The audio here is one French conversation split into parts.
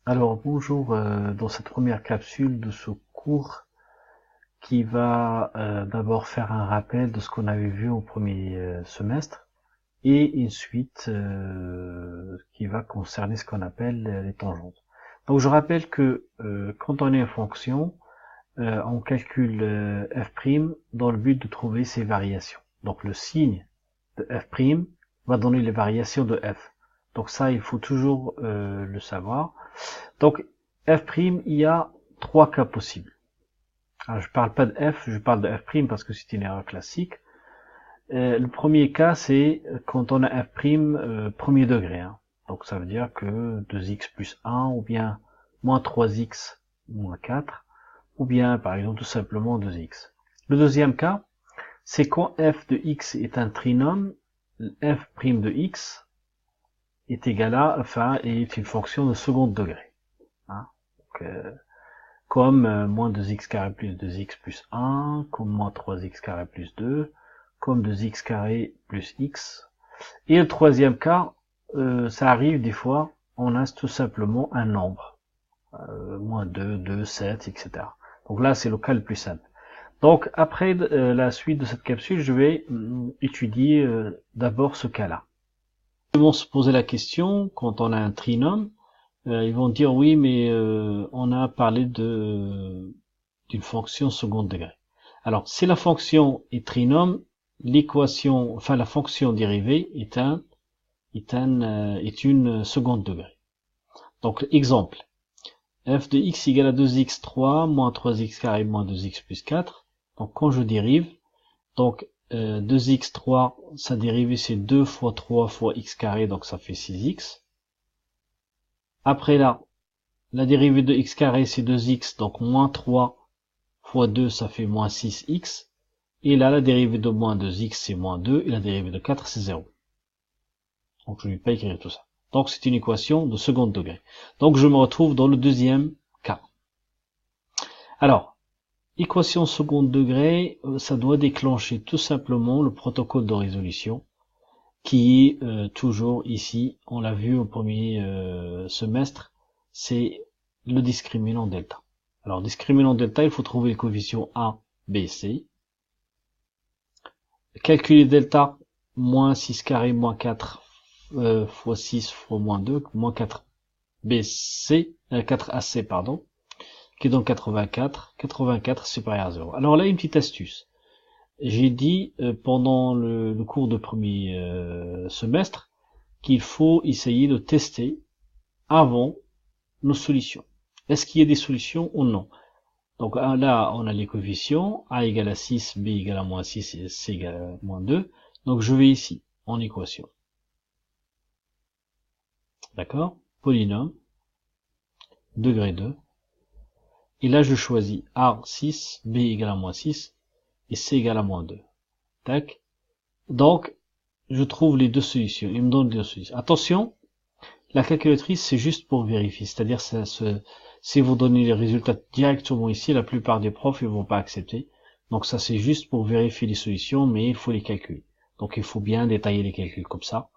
Alors bonjour, dans cette première capsule de ce cours qui va d'abord faire un rappel de ce qu'on avait vu au premier semestre et une suite qui va concerner ce qu'on appelle les tangentes. Donc je rappelle que quand on est en fonction, on calcule f' dans le but de trouver ses variations. Donc le signe de f' va donner les variations de f. Donc ça, il faut toujours le savoir. Donc, f', il y a trois cas possibles. Alors, je parle pas de f, je parle de f' parce que c'est une erreur classique. Le premier cas, c'est quand on a f' premier degré. Hein. Donc, ça veut dire que 2x plus 1, ou bien moins 3x moins 4, ou bien, par exemple, tout simplement 2x. Le deuxième cas, c'est quand f de x est un trinôme, f' de x est égal à, enfin, est une fonction de second degré. Hein. Donc, comme moins 2x carré plus 2x plus 1, comme moins 3x carré plus 2, comme 2x carré plus x. Et le troisième cas, ça arrive des fois, on a tout simplement un nombre, moins 2, 2, 7, etc. Donc là, c'est le cas le plus simple. Donc après la suite de cette capsule, je vais étudier d'abord ce cas-là. Ils vont se poser la question, quand on a un trinôme, ils vont dire oui, mais on a parlé d'une fonction second degré. Alors, si la fonction est trinôme, l'équation, enfin la fonction dérivée est une seconde degré. Donc, exemple, f de x égale à 2x3 moins 3x carré moins 2x plus 4. Donc, quand je dérive, donc 2x3, sa dérivée c'est 2 fois 3 fois x carré, donc ça fait 6x. Après là, la dérivée de x carré c'est 2x, donc moins 3 fois 2 ça fait moins 6x. Et là, la dérivée de moins 2x c'est moins 2, et la dérivée de 4 c'est 0. Donc je ne vais pas écrire tout ça. Donc c'est une équation de second degré. Donc je me retrouve dans le deuxième cas. Alors, équation second degré, ça doit déclencher tout simplement le protocole de résolution, qui est toujours ici, on l'a vu au premier semestre, c'est le discriminant delta. Alors, discriminant delta, il faut trouver le coefficient A, B, C. Calculer delta, moins 6 carré, moins 4 fois 6 fois moins 2, moins 4 BC, 4 AC, pardon, qui est donc 84, 84 supérieur à 0. Alors là, une petite astuce. J'ai dit pendant le cours de premier semestre qu'il faut essayer de tester avant nos solutions. Est-ce qu'il y a des solutions ou non? Donc là, on a les coefficients, A égale à 6, B égale à moins 6 et C égale à moins 2. Donc je vais ici, en équation. D'accord? Polynôme, degré 2. Et là, je choisis A 6, B égale à moins 6 et C égale à moins 2. Tac. Donc, je trouve les deux solutions. Il me donne les deux solutions. Attention, la calculatrice, c'est juste pour vérifier. C'est-à-dire, si vous donnez les résultats directement ici, la plupart des profs ne vont pas accepter. Donc ça, c'est juste pour vérifier les solutions, mais il faut les calculer. Donc il faut bien détailler les calculs comme ça.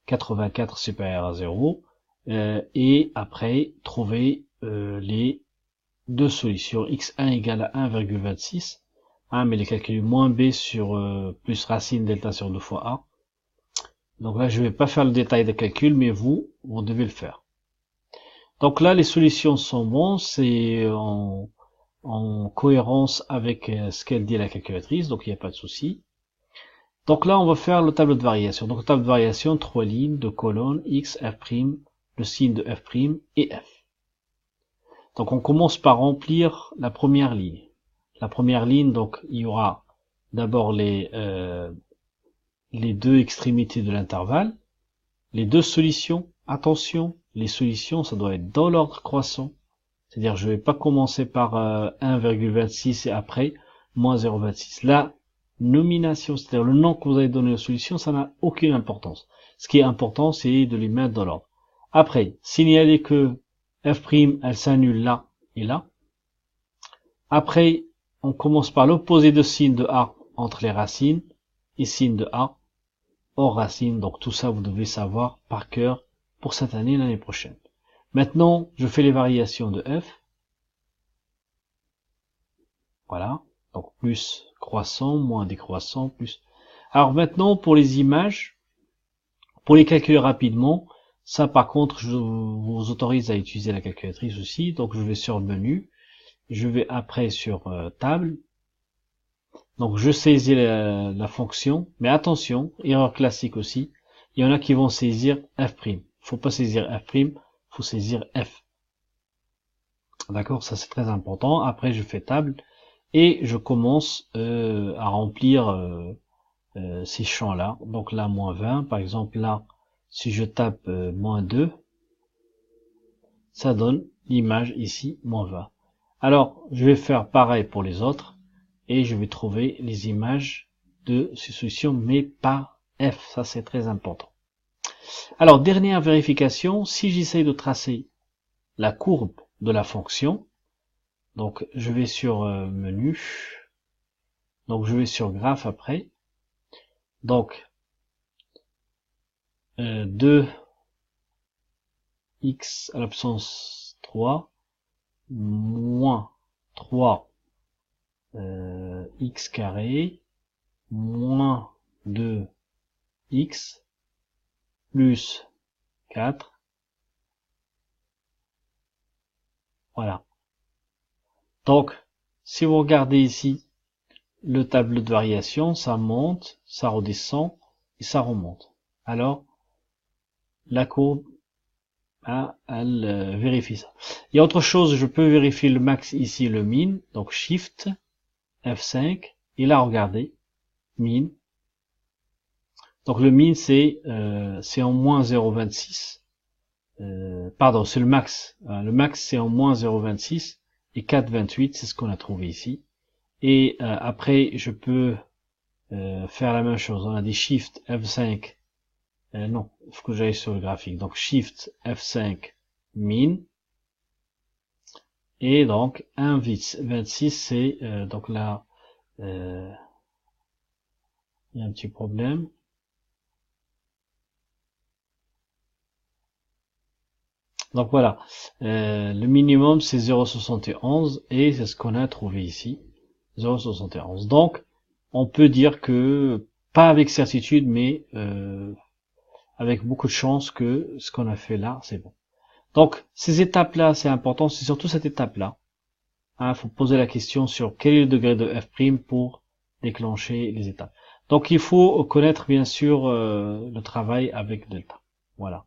84 supérieur à 0. Et après, trouver les deux solutions. x1 égale à 1,26. Mais les calculs moins b sur plus racine delta sur 2 fois a. Donc là, je vais pas faire le détail des calculs, mais vous devez le faire. Donc là, les solutions sont bonnes, c'est en cohérence avec ce qu'elle dit la calculatrice, donc il n'y a pas de souci. Donc là, on va faire le tableau de variation. Donc, le tableau de variation, 3 lignes, 2 colonnes, x, f', le signe de f' et f. Donc, on commence par remplir la première ligne. La première ligne, donc, il y aura d'abord les deux extrémités de l'intervalle, les deux solutions. Attention, les solutions, ça doit être dans l'ordre croissant. C'est-à-dire, je ne vais pas commencer par 1,26 et après, moins 0,26. La nomination, c'est-à-dire le nom que vous avez donné aux solutions, ça n'a aucune importance. Ce qui est important, c'est de les mettre dans l'ordre. Après, signaler que f', elle s'annule là et là. Après, on commence par l'opposé de signe de A entre les racines et signe de A hors racine. Donc tout ça, vous devez savoir par cœur pour cette année et l'année prochaine. Maintenant, je fais les variations de f. Voilà. Donc, plus croissant, moins décroissant, plus. Alors maintenant, pour les images, pour les calculer rapidement, ça par contre, je vous autorise à utiliser la calculatrice aussi. Donc, je vais sur le menu. Je vais après sur table. Donc, je saisis la fonction. Mais attention, erreur classique aussi. Il y en a qui vont saisir f'. Faut pas saisir f', faut saisir f. D'accord, ça c'est très important. Après, je fais table et je commence à remplir ces champs-là. Donc là, moins 20. Par exemple, là, si je tape moins 2, ça donne l'image ici, moins 20. Alors, je vais faire pareil pour les autres et je vais trouver les images de ces solutions, mais par f. Ça, c'est très important. Alors, dernière vérification, si j'essaye de tracer la courbe de la fonction, donc je vais sur menu, donc je vais sur graphe après, donc 2x à l'absence 3 moins 3 x carré moins 2x plus 4. Voilà. Donc, si vous regardez ici, le tableau de variation, ça monte, ça redescend et ça remonte. Alors, la courbe, elle vérifie ça. Il y a autre chose, je peux vérifier le max ici, le min, donc Shift, F5, et là, regardez, min. Donc le min, c'est en moins 0,26. Pardon, c'est le max. Le max, c'est en moins 0,26 et 4,28, c'est ce qu'on a trouvé ici. Et après, je peux faire la même chose. On a des Shift F5. Non, il faut que j'aille sur le graphique. Donc Shift F5 min. Et donc 1,26, c'est donc là, il y a un petit problème. Donc voilà, le minimum c'est 0,71 et c'est ce qu'on a trouvé ici, 0,71. Donc on peut dire que, pas avec certitude, mais avec beaucoup de chance que ce qu'on a fait là, c'est bon. Donc ces étapes-là, c'est important, c'est surtout cette étape-là. Il faut poser la question sur quel est le degré de f' pour déclencher les étapes. Donc il faut connaître bien sûr le travail avec delta. Voilà.